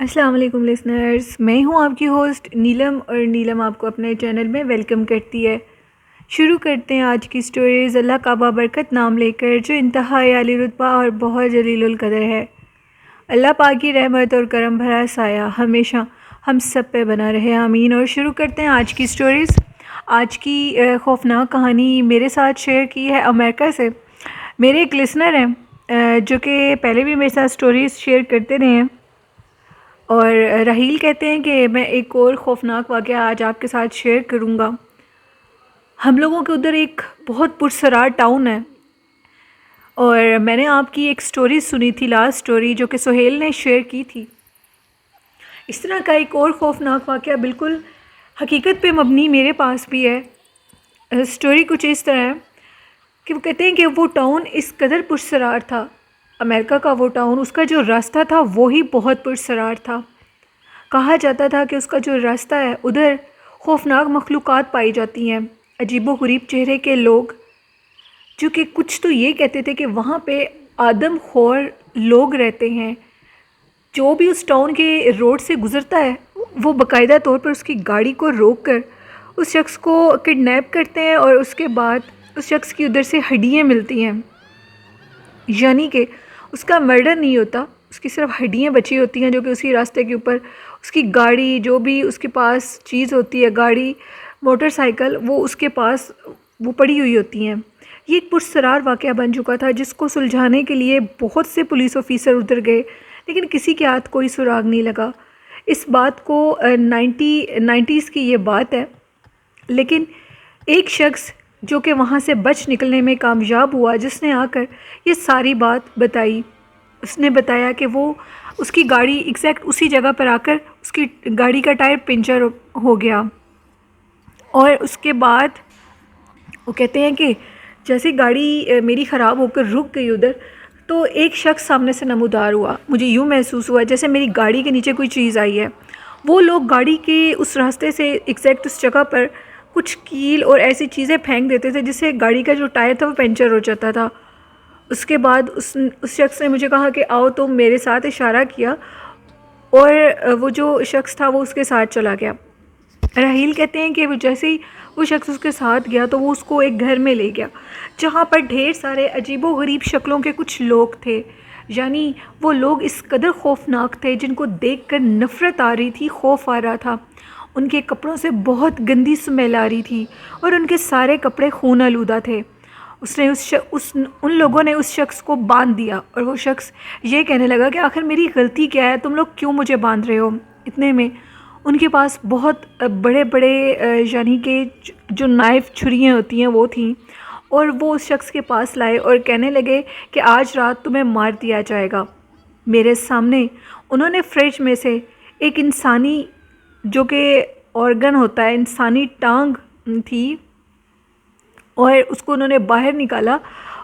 السلام علیکم لسنرز، میں ہوں آپ کی ہوسٹ نیلم، اور نیلم آپ کو اپنے چینل میں ویلکم کرتی ہے۔ شروع کرتے ہیں آج کی سٹوریز اللہ کا بابرکت نام لے کر، جو انتہائی عالی رتبہ اور بہت جلیل القدر ہے۔ اللہ پاک کی رحمت اور کرم بھرا سایہ ہمیشہ ہم سب پہ بنا رہے، آمین۔ اور شروع کرتے ہیں آج کی سٹوریز۔ آج کی خوفناک کہانی میرے ساتھ شیئر کی ہے امریکہ سے میرے ایک لسنر ہیں، جو کہ پہلے بھی میرے ساتھ سٹوریز شیئر کرتے رہے ہیں، اور رحیل کہتے ہیں کہ میں ایک اور خوفناک واقعہ آج آپ کے ساتھ شیئر کروں گا۔ ہم لوگوں کے ادھر ایک بہت پرسرار ٹاؤن ہے، اور میں نے آپ کی ایک سٹوری سنی تھی، لاسٹ سٹوری جو کہ سہیل نے شیئر کی تھی۔ اس طرح کا ایک اور خوفناک واقعہ بالکل حقیقت پہ مبنی میرے پاس بھی ہے۔ سٹوری کچھ اس طرح ہے کہ وہ کہتے ہیں کہ وہ ٹاؤن اس قدر پرسرار تھا، امریکہ کا وہ ٹاؤن، اس کا جو راستہ تھا وہی بہت پرسرار تھا۔ کہا جاتا تھا کہ اس کا جو راستہ ہے ادھر خوفناک مخلوقات پائی جاتی ہیں، عجیب و غریب چہرے کے لوگ، جو کہ کچھ تو یہ کہتے تھے کہ وہاں پہ آدم خور لوگ رہتے ہیں۔ جو بھی اس ٹاؤن کے روڈ سے گزرتا ہے وہ باقاعدہ طور پر اس کی گاڑی کو روک کر اس شخص کو کڈنیپ کرتے ہیں، اور اس کے بعد اس شخص کی ادھر سے ہڈیاں ملتی ہیں، یعنی کہ اس کا مرڈر نہیں ہوتا، اس کی صرف ہڈیاں بچی ہوتی ہیں، جو کہ اسی راستے کے اوپر اس کی گاڑی، جو بھی اس کے پاس چیز ہوتی ہے، گاڑی، موٹر سائیکل، وہ اس کے پاس وہ پڑی ہوئی ہوتی ہیں۔ یہ ایک پرسرار واقعہ بن چکا تھا، جس کو سلجھانے کے لیے بہت سے پولیس آفیسر ادھر گئے، لیکن کسی کے ہاتھ کوئی سراغ نہیں لگا۔ اس بات کو نائنٹیز کی یہ بات ہے، لیکن ایک شخص جو کہ وہاں سے بچ نکلنے میں کامیاب ہوا، جس نے آ کر یہ ساری بات بتائی۔ اس نے بتایا کہ وہ اس کی گاڑی ایگزیکٹ اسی جگہ پر آ کر اس کی گاڑی کا ٹائر پنچر ہو گیا، اور اس کے بعد وہ کہتے ہیں کہ جیسے گاڑی میری خراب ہو کر رک گئی ادھر، تو ایک شخص سامنے سے نمودار ہوا۔ مجھے یوں محسوس ہوا جیسے میری گاڑی کے نیچے کوئی چیز آئی ہے۔ وہ لوگ گاڑی کے اس راستے سے ایگزیکٹ اس جگہ پر کچھ کیل اور ایسی چیزیں پھینک دیتے تھے، جس سے گاڑی کا جو ٹائر تھا وہ پنچر ہو جاتا تھا۔ اس کے بعد اس شخص نے مجھے کہا کہ آؤ، تو میرے ساتھ اشارہ کیا، اور وہ جو شخص تھا وہ اس کے ساتھ چلا گیا۔ رحیل کہتے ہیں کہ وہ جیسے ہی وہ شخص اس کے ساتھ گیا تو وہ اس کو ایک گھر میں لے گیا، جہاں پر ڈھیر سارے عجیب و غریب شکلوں کے کچھ لوگ تھے، یعنی وہ لوگ اس قدر خوفناک تھے جن کو دیکھ کر نفرت آ رہی تھی، خوف آ رہا تھا۔ ان کے کپڑوں سے بہت گندی سمیل آ رہی تھی، اور ان کے سارے کپڑے خون آلودہ تھے۔ ان لوگوں نے اس شخص کو باندھ دیا، اور وہ شخص یہ کہنے لگا کہ آخر میری غلطی کیا ہے، تم لوگ کیوں مجھے باندھ رہے ہو؟ اتنے میں ان کے پاس بہت بڑے بڑے یعنی کہ جو نائف، چھریاں ہوتی ہیں وہ تھیں، اور وہ اس شخص کے پاس لائے اور کہنے لگے کہ آج رات تمہیں مار دیا جائے گا۔ میرے سامنے انہوں نے فریج میں سے ایک انسانی، جو کہ آرگن ہوتا ہے، انسانی ٹانگ تھی، اور اس کو انہوں نے باہر نکالا،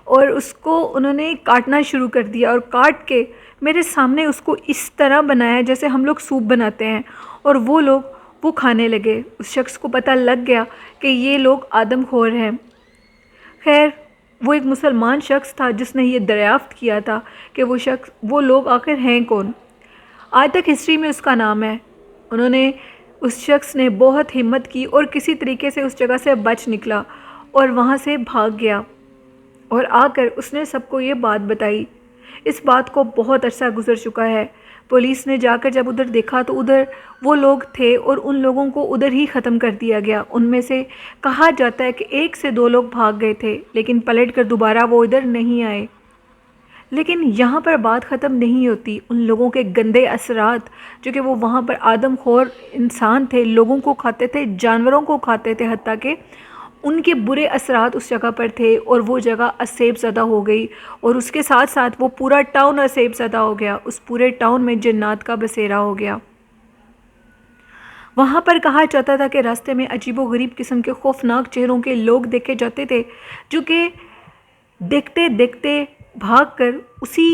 اور اس کو انہوں نے کاٹنا شروع کر دیا، اور کاٹ کے میرے سامنے اس کو اس طرح بنایا جیسے ہم لوگ سوپ بناتے ہیں، اور وہ لوگ وہ کھانے لگے۔ اس شخص کو پتہ لگ گیا کہ یہ لوگ آدم خور ہیں۔ خیر، وہ ایک مسلمان شخص تھا جس نے یہ دریافت کیا تھا کہ وہ لوگ آخر ہیں کون۔ آج تک ہسٹری میں اس کا نام ہے۔ اس شخص نے بہت ہمت کی اور کسی طریقے سے اس جگہ سے بچ نکلا اور وہاں سے بھاگ گیا، اور آ کر اس نے سب کو یہ بات بتائی۔ اس بات کو بہت عرصہ گزر چکا ہے۔ پولیس نے جا کر جب ادھر دیکھا تو ادھر وہ لوگ تھے، اور ان لوگوں کو ادھر ہی ختم کر دیا گیا۔ ان میں سے کہا جاتا ہے کہ 1 سے 2 لوگ بھاگ گئے تھے، لیکن پلٹ کر دوبارہ وہ ادھر نہیں آئے۔ لیکن یہاں پر بات ختم نہیں ہوتی۔ ان لوگوں کے گندے اثرات، جو کہ وہ وہاں پر آدم خور انسان تھے، لوگوں کو کھاتے تھے، جانوروں کو کھاتے تھے، حتیٰ کہ ان کے برے اثرات اس جگہ پر تھے، اور وہ جگہ اسیب زدہ ہو گئی، اور اس کے ساتھ ساتھ وہ پورا ٹاؤن اسیب زدہ ہو گیا۔ اس پورے ٹاؤن میں جنات کا بسیرا ہو گیا۔ وہاں پر کہا جاتا تھا کہ راستے میں عجیب و غریب قسم کے خوفناک چہروں کے لوگ دیکھے جاتے تھے، جو کہ دیکھتے دیکھتے بھاگ کر اسی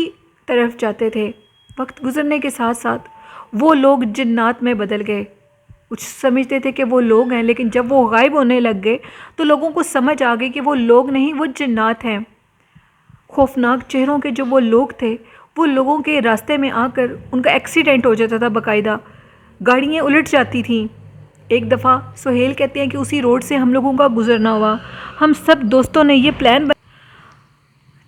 طرف جاتے تھے۔ وقت گزرنے کے ساتھ ساتھ وہ لوگ جنات میں بدل گئے۔ کچھ سمجھتے تھے کہ وہ لوگ ہیں، لیکن جب وہ غائب ہونے لگ گئے تو لوگوں کو سمجھ آ گئی کہ وہ لوگ نہیں، وہ جنات ہیں۔ خوفناک چہروں کے جو وہ لوگ تھے وہ لوگوں کے راستے میں آ کر ان کا ایکسیڈنٹ ہو جاتا تھا، باقاعدہ گاڑیاں الٹ جاتی تھیں۔ ایک دفعہ سہیل کہتے ہیں کہ اسی روڈ سے ہم لوگوں کا گزرنا ہوا، ہم سب دوستوں نے یہ پلان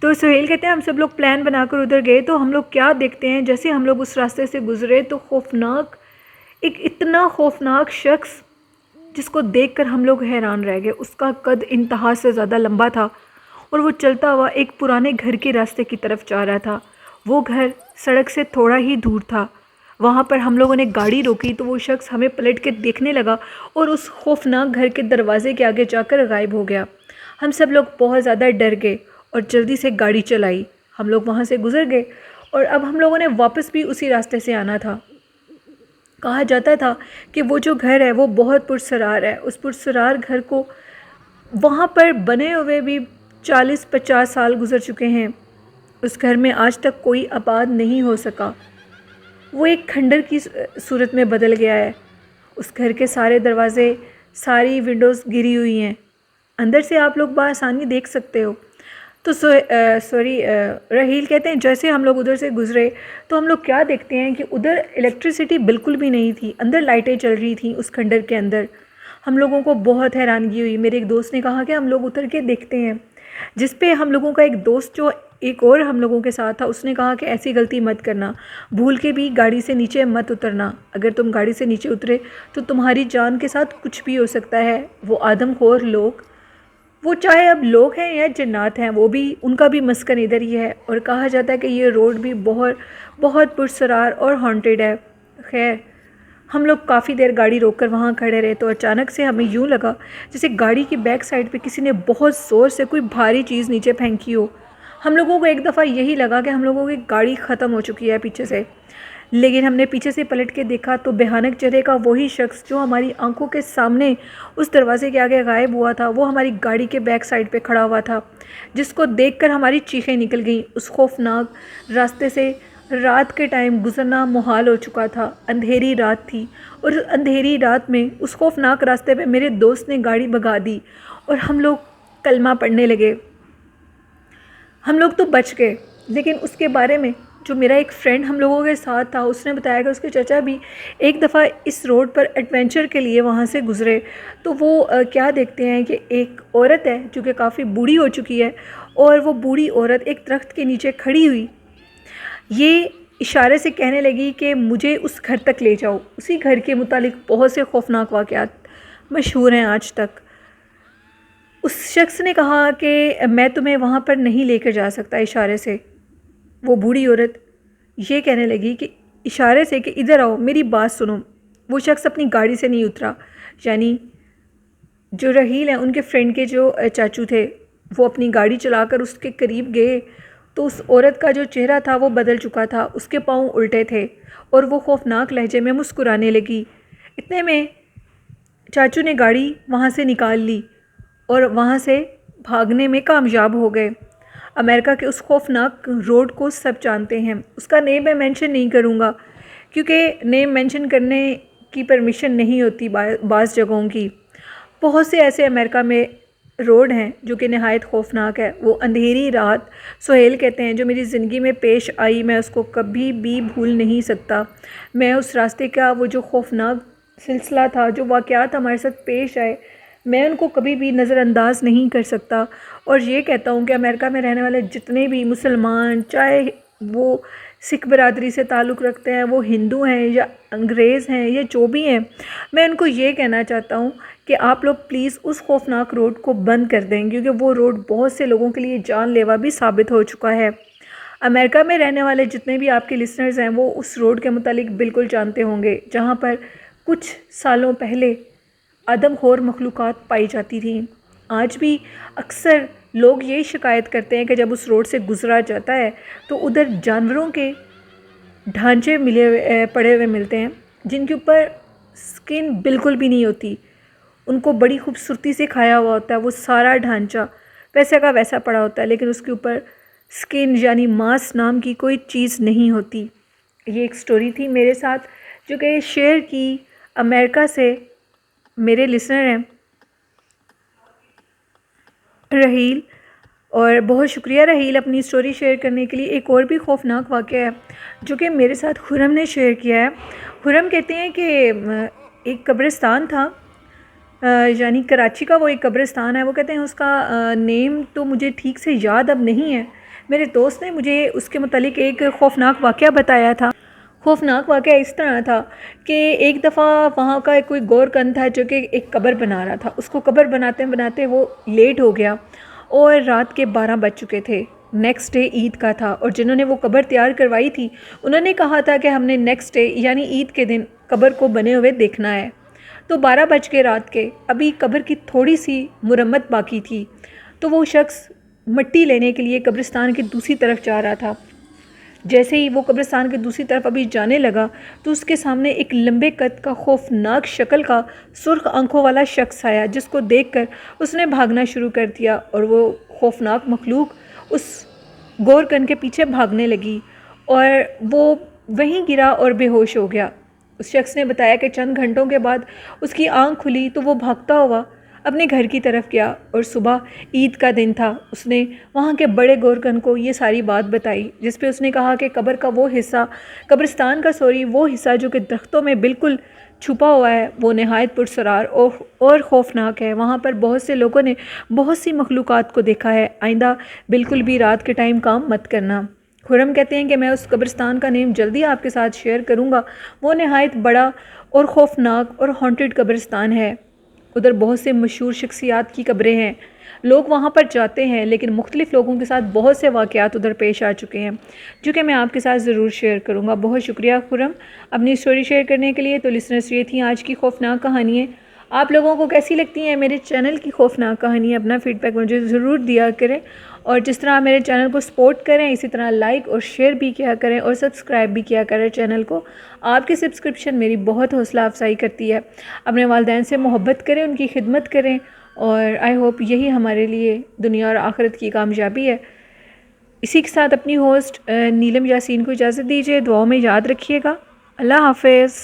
تو سہیل کہتے ہیں ہم سب لوگ پلان بنا کر ادھر گئے، تو ہم لوگ کیا دیکھتے ہیں، جیسے ہم لوگ اس راستے سے گزرے تو خوفناک، ایک اتنا خوفناک شخص جس کو دیکھ کر ہم لوگ حیران رہ گئے۔ اس کا قد انتہا سے زیادہ لمبا تھا اور وہ چلتا ہوا ایک پرانے گھر کے راستے کی طرف جا رہا تھا۔ وہ گھر سڑک سے تھوڑا ہی دور تھا۔ وہاں پر ہم لوگوں نے گاڑی روکی تو وہ شخص ہمیں پلٹ کے دیکھنے لگا اور اس خوفناک گھر کے دروازے کے آگے جا کر غائب ہو گیا۔ ہم سب لوگ بہت زیادہ ڈر گئے اور جلدی سے گاڑی چلائی۔ ہم لوگ وہاں سے گزر گئے اور اب ہم لوگوں نے واپس بھی اسی راستے سے آنا تھا۔ کہا جاتا تھا کہ وہ جو گھر ہے وہ بہت پرسرار ہے۔ اس پرسرار گھر کو وہاں پر بنے ہوئے بھی 40-50 سال گزر چکے ہیں۔ اس گھر میں آج تک کوئی آباد نہیں ہو سکا۔ وہ ایک کھنڈر کی صورت میں بدل گیا ہے۔ اس گھر کے سارے دروازے، ساری ونڈوز گری ہوئی ہیں۔ اندر سے آپ لوگ بآسانی دیکھ سکتے ہو۔ تو رحیل کہتے ہیں جیسے ہم لوگ ادھر سے گزرے تو ہم لوگ کیا دیکھتے ہیں کہ ادھر الیکٹریسٹی بالکل بھی نہیں تھی، اندر لائٹیں چل رہی تھیں اس کھنڈر کے اندر۔ ہم لوگوں کو بہت حیرانگی ہوئی۔ میرے ایک دوست نے کہا کہ ہم لوگ اتر کے دیکھتے ہیں، جس پہ ہم لوگوں کا ایک دوست جو ایک اور ہم لوگوں کے ساتھ تھا، اس نے کہا کہ ایسی غلطی مت کرنا، بھول کے بھی گاڑی سے نیچے مت اترنا، اگر تم گاڑی سے نیچے اترے تو تمہاری جان کے ساتھ کچھ بھی ہو سکتا ہے۔ وہ آدم خور لوگ، وہ چاہے اب لوگ ہیں یا جنات ہیں، وہ بھی، ان کا بھی مسکن ادھر ہی ہے، اور کہا جاتا ہے کہ یہ روڈ بھی بہت بہت پرسرار اور ہانٹیڈ ہے۔ خیر، ہم لوگ کافی دیر گاڑی روک کر وہاں کھڑے رہے تو اچانک سے ہمیں یوں لگا جیسے گاڑی کی بیک سائڈ پہ کسی نے بہت زور سے کوئی بھاری چیز نیچے پھینکی ہو۔ ہم لوگوں کو ایک دفعہ یہی لگا کہ ہم لوگوں کی گاڑی ختم ہو چکی ہے پیچھے سے، لیکن ہم نے پیچھے سے پلٹ کے دیکھا تو بھیانک چہرے کا وہی شخص جو ہماری آنکھوں کے سامنے اس دروازے کے آگے غائب ہوا تھا، وہ ہماری گاڑی کے بیک سائڈ پہ کھڑا ہوا تھا، جس کو دیکھ کر ہماری چیخیں نکل گئیں۔ اس خوفناک راستے سے رات کے ٹائم گزرنا محال ہو چکا تھا، اندھیری رات تھی، اور اندھیری رات میں اس خوفناک راستے پہ میرے دوست نے گاڑی بھگا دی اور ہم لوگ کلمہ پڑھنے لگے۔ ہم لوگ تو بچ گئے، لیکن اس کے بارے میں جو میرا ایک فرینڈ ہم لوگوں کے ساتھ تھا، اس نے بتایا کہ اس کے چچا بھی ایک دفعہ اس روڈ پر ایڈونچر کے لیے وہاں سے گزرے تو وہ کیا دیکھتے ہیں کہ ایک عورت ہے جو کہ کافی بوڑھی ہو چکی ہے، اور وہ بوڑھی عورت ایک درخت کے نیچے کھڑی ہوئی یہ اشارے سے کہنے لگی کہ مجھے اس گھر تک لے جاؤ۔ اسی گھر کے متعلق بہت سے خوفناک واقعات مشہور ہیں آج تک۔ اس شخص نے کہا کہ میں تمہیں وہاں پر نہیں لے کر جا سکتا اشارے سے۔ وہ بوڑھی عورت یہ کہنے لگی کہ اشارے سے کہ ادھر آؤ، میری بات سنو۔ وہ شخص اپنی گاڑی سے نہیں اترا، یعنی جو رحیل ہیں ان کے فرینڈ کے جو چاچو تھے، وہ اپنی گاڑی چلا کر اس کے قریب گئے تو اس عورت کا جو چہرہ تھا وہ بدل چکا تھا، اس کے پاؤں الٹے تھے اور وہ خوفناک لہجے میں مسکرانے لگی۔ اتنے میں چاچو نے گاڑی وہاں سے نکال لی اور وہاں سے بھاگنے میں کامیاب ہو گئے۔ امریکہ کے اس خوفناک روڈ کو سب جانتے ہیں۔ اس کا نیم میں مینشن نہیں کروں گا کیونکہ نیم مینشن کرنے کی پرمیشن نہیں ہوتی بعض جگہوں کی۔ بہت سے ایسے امریکہ میں روڈ ہیں جو کہ نہایت خوفناک ہے۔ وہ اندھیری رات، سہیل کہتے ہیں، جو میری زندگی میں پیش آئی، میں اس کو کبھی بھی بھول نہیں سکتا۔ میں اس راستے کا وہ جو خوفناک سلسلہ تھا، جو واقعات ہمارے ساتھ پیش آئے، میں ان کو کبھی بھی نظر انداز نہیں کر سکتا، اور یہ کہتا ہوں کہ امریکہ میں رہنے والے جتنے بھی مسلمان، چاہے وہ سکھ برادری سے تعلق رکھتے ہیں، وہ ہندو ہیں یا انگریز ہیں یا جو بھی ہیں، میں ان کو یہ کہنا چاہتا ہوں کہ آپ لوگ پلیز اس خوفناک روڈ کو بند کر دیں، کیونکہ وہ روڈ بہت سے لوگوں کے لیے جان لیوا بھی ثابت ہو چکا ہے۔ امریکہ میں رہنے والے جتنے بھی آپ کے لسنرز ہیں وہ اس روڈ کے متعلق بالکل جانتے ہوں گے، جہاں پر کچھ سالوں پہلے آدم خور مخلوقات پائی جاتی تھیں۔ آج بھی اکثر لوگ یہ شکایت کرتے ہیں کہ جب اس روڈ سے گزرا جاتا ہے تو ادھر جانوروں کے ڈھانچے پڑے ہوئے ملتے ہیں، جن کے اوپر سکن بالکل بھی نہیں ہوتی، ان کو بڑی خوبصورتی سے کھایا ہوا ہوتا ہے، وہ سارا ڈھانچہ ویسا کا ویسا پڑا ہوتا ہے، لیکن اس کے اوپر سکن یعنی ماس نام کی کوئی چیز نہیں ہوتی۔ یہ ایک سٹوری تھی میرے ساتھ جو کہ شیئر کی امریکہ سے میرے لسنر ہیں رحیل، اور بہت شکریہ رحیل اپنی اسٹوری شیئر کرنے کے لیے۔ ایک اور بھی خوفناک واقعہ ہے جو کہ میرے ساتھ خرم نے شیئر کیا ہے۔ خرم کہتے ہیں کہ ایک قبرستان تھا، یعنی کراچی کا وہ ایک قبرستان ہے، وہ کہتے ہیں اس کا نیم تو مجھے ٹھیک سے یاد اب نہیں ہے۔ میرے دوست نے مجھے اس کے متعلق ایک خوفناک واقعہ بتایا تھا۔ خوفناک واقعہ اس طرح تھا کہ ایک دفعہ وہاں کا کوئی گور کن تھا جو کہ ایک قبر بنا رہا تھا، اس کو قبر بناتے بناتے وہ لیٹ ہو گیا اور رات کے 12 بج چکے تھے۔ نیکسٹ ڈے عید کا تھا اور جنہوں نے وہ قبر تیار کروائی تھی انہوں نے کہا تھا کہ ہم نے نیکسٹ ڈے یعنی عید کے دن قبر کو بنے ہوئے دیکھنا ہے۔ تو 12 بج کے رات کے، ابھی قبر کی تھوڑی سی مرمت باقی تھی، تو وہ شخص مٹی لینے کے لیے قبرستان کی دوسری طرف جا رہا تھا۔ جیسے ہی وہ قبرستان کی دوسری طرف ابھی جانے لگا تو اس کے سامنے ایک لمبے قد کا خوفناک شکل کا سرخ آنکھوں والا شخص آیا، جس کو دیکھ کر اس نے بھاگنا شروع کر دیا اور وہ خوفناک مخلوق اس گور کن کے پیچھے بھاگنے لگی اور وہ وہیں گرا اور بے ہوش ہو گیا۔ اس شخص نے بتایا کہ چند گھنٹوں کے بعد اس کی آنکھ کھلی تو وہ بھاگتا ہوا اپنے گھر کی طرف گیا اور صبح عید کا دن تھا۔ اس نے وہاں کے بڑے گورکن کو یہ ساری بات بتائی، جس پہ اس نے کہا کہ قبر کا وہ حصہ، قبرستان کا وہ حصہ جو کہ درختوں میں بالکل چھپا ہوا ہے، وہ نہایت پرسرار اور خوفناک ہے۔ وہاں پر بہت سے لوگوں نے بہت سی مخلوقات کو دیکھا ہے۔ آئندہ بالکل بھی رات کے ٹائم کام مت کرنا۔ خرم کہتے ہیں کہ میں اس قبرستان کا نیم جلدی آپ کے ساتھ شیئر کروں گا۔ وہ نہایت بڑا اور خوفناک اور ہانٹڈ قبرستان ہے۔ ادھر بہت سے مشہور شخصیات کی قبریں ہیں، لوگ وہاں پر جاتے ہیں، لیکن مختلف لوگوں کے ساتھ بہت سے واقعات ادھر پیش آ چکے ہیں جو کہ میں آپ کے ساتھ ضرور شیئر کروں گا۔ بہت شکریہ خرم اپنی اسٹوری شیئر کرنے کے لیے۔ تو لسنرز یہ تھیں آج کی خوفناک کہانیاں۔ آپ لوگوں کو کیسی لگتی ہیں میرے چینل کی خوفناک کہانیاں؟ اپنا فیڈ بیک مجھے ضرور دیا کریں، اور جس طرح آپ میرے چینل کو سپورٹ کریں اسی طرح لائک اور شیئر بھی کیا کریں اور سبسکرائب بھی کیا کریں چینل کو۔ آپ کی سبسکرپشن میری بہت حوصلہ افزائی کرتی ہے۔ اپنے والدین سے محبت کریں، ان کی خدمت کریں، اور آئی ہوپ یہی ہمارے لیے دنیا اور آخرت کی کامیابی ہے۔ اسی کے ساتھ اپنی ہوسٹ نیلم یاسین کو اجازت دیجیے۔ دعاؤں میں یاد رکھیے گا۔ اللہ حافظ۔